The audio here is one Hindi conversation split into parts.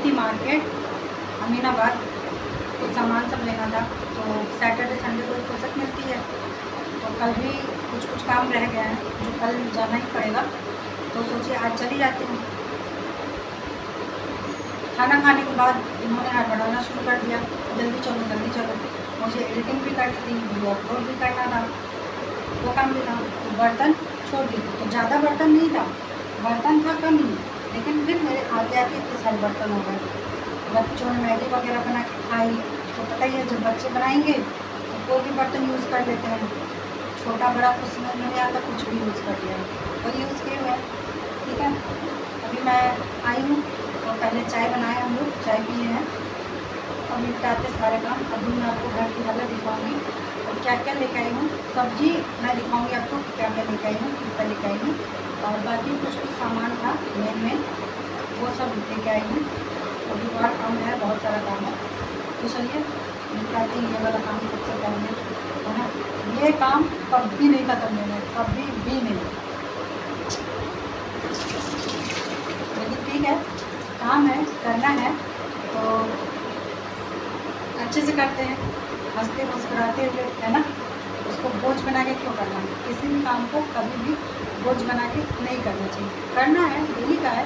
थी मार्केट अमीनाबाद, कुछ सामान सब लेना था। तो सैटरडे संडे को फुर्सत मिलती है, तो कल भी कुछ काम रह गया है जो कल जाना ही पड़ेगा, तो सोचिए आज चली जाती हूँ। खाना खाने के बाद इन्होंने हड़बड़ाना शुरू कर दिया, जल्दी चलो जल्दी चलो। मुझे एडिटिंग भी करनी थी, वीडियो अपलोड भी करना था, वो काम भी था। तो बर्तन छोड़ दी, तो ज़्यादा बर्तन नहीं था, बर्तन था कम ही, लेकिन फिर मेरे आते आते इतने सारे बर्तन हो गए। बच्चों ने मैगी वगैरह बना के खाई, तो पता ही है जब बच्चे बनाएंगे तो कोई भी बर्तन यूज़ कर लेते हैं, छोटा बड़ा कुछ समझ में नहीं आता, कुछ भी यूज़ कर लिया, वही यूज़ किए हुए। ठीक है, अभी मैं आई हूँ, तो पहले चाय बनाए, हम लोग चाय पिए हैं, अब निपटाते सारे काम। अभी मैं आपको घर की हालत दिखाऊँगी और क्या क्या लेके आई हूँ, सब्जी मैं दिखाऊँगी आपको क्या क्या लेके आई हूँ, कितना लेके आई हूँ, और बाकी कुछ सामान था मेन वो सब लेके आई हूँ। अभी और काम है, बहुत सारा काम है, तो चलिए निपटाते हैं ये वाला काम सबसे पहले, है ना। ये काम कभी नहीं ख़त्म होना है, कभी भी नहीं, लेकिन ठीक है, काम है, करना है तो अच्छे से करते हैं, हंसते मुस्कुराते हुए, है ना। उसको बोझ बना के क्यों करना है, किसी भी काम को कभी भी बोझ बना के नहीं करना चाहिए, करना है, डेली का है,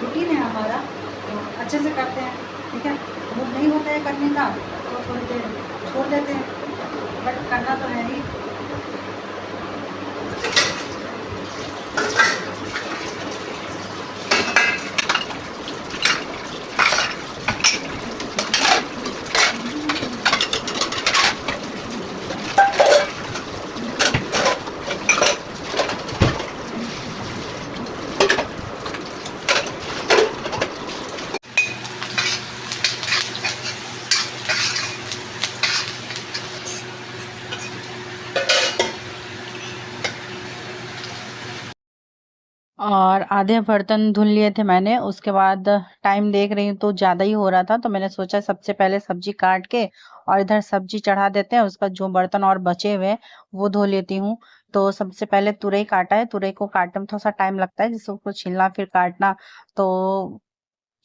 रूटीन है हमारा, तो अच्छे से करते हैं। ठीक है, मूड नहीं होता है करने का तो थोड़ी देर छोड़ देते हैं, बट करना तो है ही। और आधे बर्तन धुल लिए थे मैंने, उसके बाद टाइम देख रही हूँ तो ज़्यादा ही हो रहा था, तो मैंने सोचा सबसे पहले सब्जी काट के और इधर सब्जी चढ़ा देते हैं, उसका जो बर्तन और बचे हुए हैं वो धो लेती हूँ। तो सबसे पहले तुरई काटा है, तुरई को काटने में थोड़ा सा टाइम लगता है, जिसको उसको छीलना फिर काटना, तो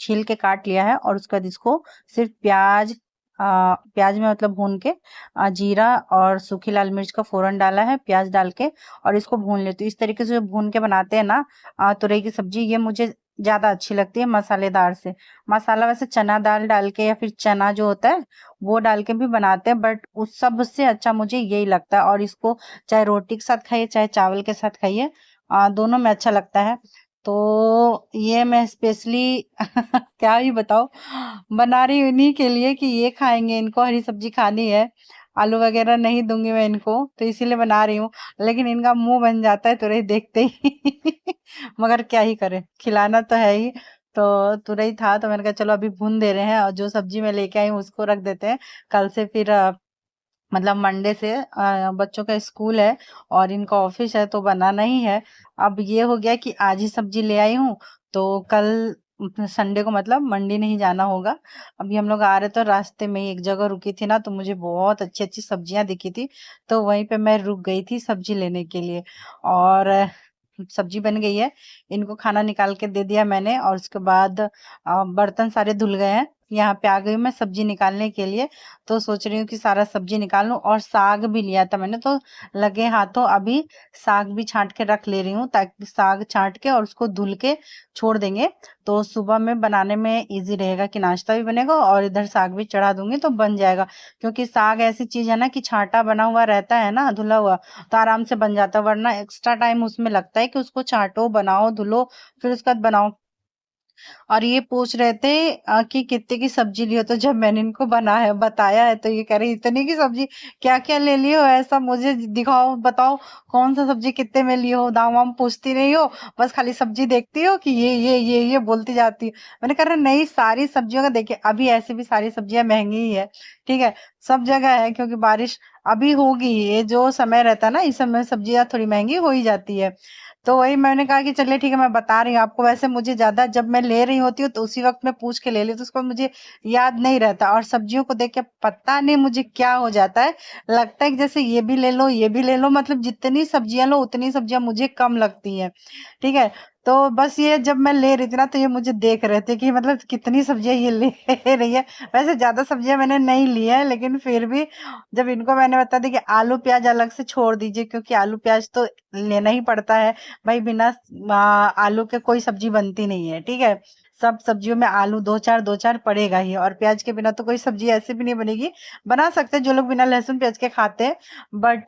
छील के काट लिया है। और उसके बाद इसको सिर्फ प्याज प्याज में मतलब भून के जीरा और सूखी लाल मिर्च का फोरन डाला है, प्याज डाल के और इसको भून लेती हूँ। इस तरीके से भून के बनाते हैं ना तुरई की सब्जी, ये मुझे ज्यादा अच्छी लगती है मसालेदार से। मसाला वैसे चना दाल डाल के या फिर चना जो होता है वो डाल के भी बनाते हैं, बट उस सब से अच्छा मुझे यही लगता है। और इसको चाहे रोटी के साथ खाइए चाहे चावल के साथ खाइए, दोनों में अच्छा लगता है। तो ये मैं स्पेशली क्या ही बताओ, बना रही हूँ इन्हीं के लिए कि ये खाएंगे, इनको हरी सब्जी खानी है, आलू वगैरह नहीं दूंगी मैं इनको, तो इसीलिए बना रही हूँ। लेकिन इनका मुंह बन जाता है तुरई देखते ही मगर क्या ही करे, खिलाना तो है ही। तो तुरई था तो मैंने कहा चलो अभी भून दे रहे हैं, और जो सब्जी मैं लेके आई हूँ उसको रख देते हैं। कल से फिर मतलब मंडे से बच्चों का स्कूल है और इनका ऑफिस है, तो बनाना ही है। अब ये हो गया कि आज ही सब्जी ले आई हूँ, तो कल संडे को मतलब मंडी नहीं जाना होगा। अभी हम लोग आ रहे तो रास्ते में ही एक जगह रुकी थी ना, तो मुझे बहुत अच्छी अच्छी सब्जियां दिखी थी, तो वहीं पे मैं रुक गई थी सब्जी लेने के लिए। और सब्जी बन गई है, इनको खाना निकाल के दे दिया मैंने, और उसके बाद बर्तन सारे धुल गए हैं। यहाँ पे आ गई हूँ मैं सब्जी निकालने के लिए, तो सोच रही हूँ कि सारा सब्जी निकाल लूं। और साग भी लिया था मैंने, तो लगे हाथों अभी साग भी छांट के रख ले रही हूँ, ताकि साग छांट के और उसको धुल के छोड़ देंगे, तो सुबह में बनाने में इजी रहेगा कि नाश्ता भी बनेगा और इधर साग भी चढ़ा दूंगी तो बन जाएगा। क्योंकि साग ऐसी चीज है ना कि छांटा बना हुआ रहता है ना, धुला हुआ, तो आराम से बन जाता है, वरना एक्स्ट्रा टाइम उसमें लगता है कि उसको छांटो, बनाओ, धुलो, फिर उसके बाद बनाओ। और ये पूछ रहे थे कि कितने की सब्जी ली हो, तो जब मैंने इनको बना है बताया है तो ये कह रही इतने की सब्जी, क्या क्या ले लिए हो, ऐसा मुझे दिखाओ, बताओ कौन सा सब्जी कितने में लिए हो, दाम वाम पूछती नहीं हो, बस खाली सब्जी देखती हो कि ये बोलती जाती है। मैंने कहा नहीं, सारी सब्जियों का देखिए, अभी ऐसे भी सारी सब्जियां महंगी ही है, ठीक है, सब जगह है, क्योंकि बारिश अभी होगी, ये जो समय रहता है ना इस समय सब्जियां थोड़ी महंगी हो ही जाती है। तो वही मैंने कहा कि चलिए ठीक है, मैं बता रही हूँ आपको। वैसे मुझे ज्यादा जब मैं ले रही होती हूँ तो उसी वक्त मैं पूछ के ले ली, तो उसको मुझे याद नहीं रहता, और सब्जियों को देख के पता नहीं मुझे क्या हो जाता है, लगता है कि जैसे ये भी ले लो ये भी ले लो, मतलब जितनी सब्जियां लो उतनी सब्जियां मुझे कम लगती हैं, ठीक है। तो बस ये जब मैं ले रही थी ना, तो ये मुझे देख रहे थे कि मतलब कितनी सब्जियाँ ये ले रही है। वैसे ज़्यादा सब्जियाँ मैंने नहीं ली है, लेकिन फिर भी जब इनको मैंने बता दिया कि आलू प्याज़ अलग से छोड़ दीजिए, क्योंकि आलू प्याज़ तो लेना ही पड़ता है। भाई बिना आलू के कोई सब्ज़ी बनती नहीं है, ठीक है? सब सब्जियों में आलू 2-4 पड़ेगा ही, और प्याज़ के बिना तो कोई सब्ज़ी ऐसे भी नहीं बनेगी। बना सकते हैं जो लोग बिना लहसुन प्याज़ के खाते हैं, बट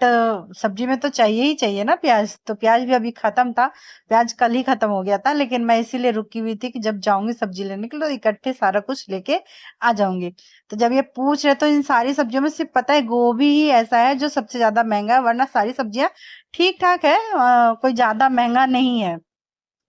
सब्ज़ी में तो चाहिए ही चाहिए ना प्याज़। तो प्याज़ भी अभी खत्म था, प्याज़ कल ही खत्म हो गया था, लेकिन मैं इसीलिए रुकी हुई थी कि जब जाऊँगी सब्ज़ी लेने के लिए, तो इकट्ठे सारा कुछ लेके आ जाऊँगी। तो जब ये पूछ रहे, तो इन सारी सब्जियों में सिर्फ़ पता है गोभी ही ऐसा है जो सबसे ज़्यादा महँगा है, वरना सारी सब्जियाँ ठीक-ठाक है, कोई ज़्यादा महँगा नहीं है।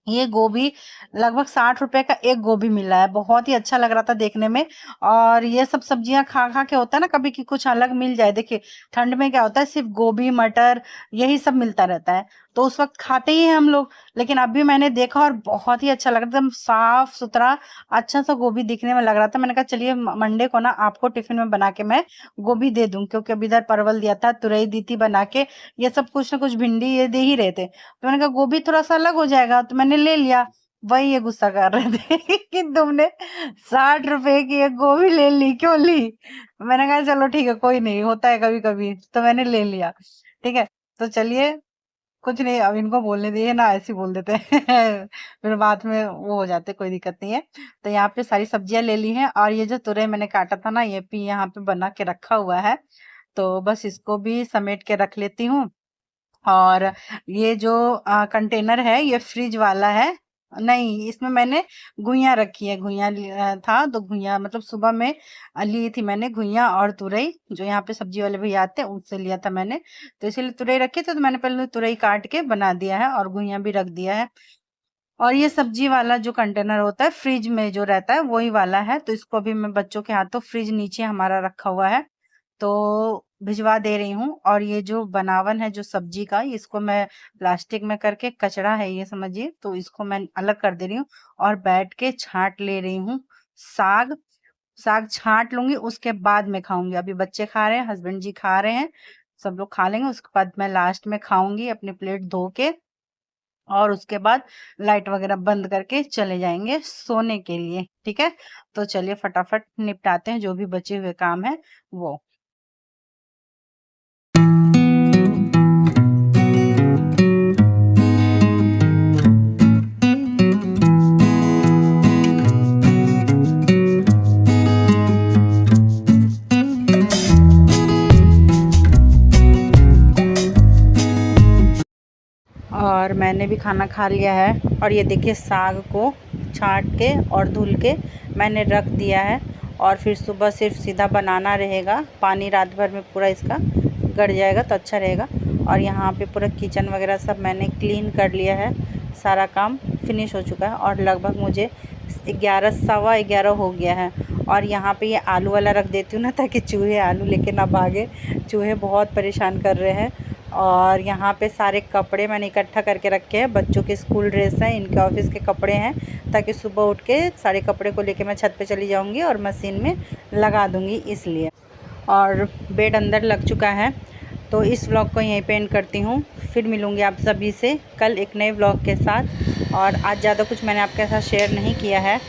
ये गोभी लगभग 60 रुपए का एक गोभी मिला है, बहुत ही अच्छा लग रहा था देखने में। और ये सब सब्जियाँ खा-खा के होता है ना कभी कि कुछ अलग मिल जाए। देखिए, ठंड में क्या होता है, सिर्फ़ गोभी, मटर यही सब मिलता रहता है, तो उस वक़्त खाते ही हैं हम लोग। लेकिन अभी मैंने देखा और बहुत ही अच्छा लग रहा था, एकदम साफ-सुथरा अच्छा-सा गोभी दिखने में लग रहा था। मैंने कहा चलिए मंडे को ना आपको टिफ़िन में बना के मैं गोभी दे दूँ, क्योंकि अभी इधर परवल दिया था, तुरई दी थी बना के, ये सब कुछ ना कुछ भिंडी ये दे ही रहे थे। तो मैंने कहा गोभी थोड़ा-सा अलग हो जाएगा, तो मैंने ले लिया। वही ये गुस्सा कर रहे थे कि तुमने 60 रुपए की एक गोभी ले ली, क्यों ली? मैंने कहा चलो ठीक है, कोई नहीं, होता है कभी-कभी, तो मैंने ले लिया। ठीक है? तो चलिए, कुछ नहीं, अब इनको बोलने दीजिए ना, ऐसे ही बोल देते हैं। फिर बाद में वो हो जाते, कोई दिक्कत नहीं है। तो यहाँ पे सारी सब्जियाँ ले ली हैं, और ये जो तुरई मैंने काटा था ना, ये भी यहाँ पे बना के रखा हुआ है। तो बस इसको भी समेट के रख लेती हूँ। और ये जो कंटेनर है, ये फ्रिज वाला है। नहीं, इसमें मैंने घुइयाँ रखी है, घुइयाँ था, तो घुइयाँ मतलब सुबह में ली थी मैंने घुइयाँ और तुरई, जो यहाँ पे सब्जी वाले भैया आते हैं उनसे लिया था मैंने। तो इसीलिए तुरई रखी थी, तो मैंने पहले तुरई काट के बना दिया है और घुइयाँ भी रख दिया है। और ये सब्जी वाला जो कंटेनर होता है फ्रिज में जो रहता है, वही वाला है। तो इसको अभी मैं बच्चों के हाथों, फ्रिज नीचे हमारा रखा हुआ है, तो भिजवा दे रही हूँ। और ये जो बनावन है जो सब्जी का, इसको मैं प्लास्टिक में करके, कचरा है ये समझिए, तो इसको मैं अलग कर दे रही हूँ और बैठ के छाँट ले रही हूँ। साग साग छाँट लूँगी, उसके बाद मैं खाऊँगी। अभी बच्चे खा रहे हैं, हस्बैंड जी खा रहे हैं, सब लोग खा लेंगे, उसके बाद मैं लास्ट में खाऊँगी अपनी प्लेट धो के। और उसके बाद लाइट वगैरह बंद करके चले जाएँगे सोने के लिए, ठीक है? तो चलिए फटाफट निपटाते हैं जो भी बचे हुए काम हैं वो। और मैंने भी खाना खा लिया है, और ये देखिए साग को छाँट के और धुल के मैंने रख दिया है। और फिर सुबह सिर्फ सीधा बनाना रहेगा, पानी रात भर में पूरा इसका गड़ जाएगा तो अच्छा रहेगा। और यहाँ पे पूरा किचन वगैरह सब मैंने क्लीन कर लिया है, सारा काम फिनिश हो चुका है। और लगभग मुझे 11 सवा 11 हो गया है। और यहाँ पे ये आलू वाला रख देती हूँ ना, ताकि चूहे आलू लेके ना भागे, चूहे बहुत परेशान कर रहे हैं। और यहाँ पे सारे कपड़े मैंने इकट्ठा करके रखे हैं, बच्चों के स्कूल ड्रेस हैं, इनके ऑफिस के कपड़े हैं, ताकि सुबह उठ के सारे कपड़े को लेके मैं छत पे चली जाऊँगी और मशीन में लगा दूँगी इसलिए। और बेड अंदर लग चुका है। तो इस व्लॉग को यहीं पे एंड करती हूँ, फिर मिलूँगी आप सभी से कल एक नए व्लॉग के साथ। और आज ज़्यादा कुछ मैंने आपके साथ शेयर नहीं किया है,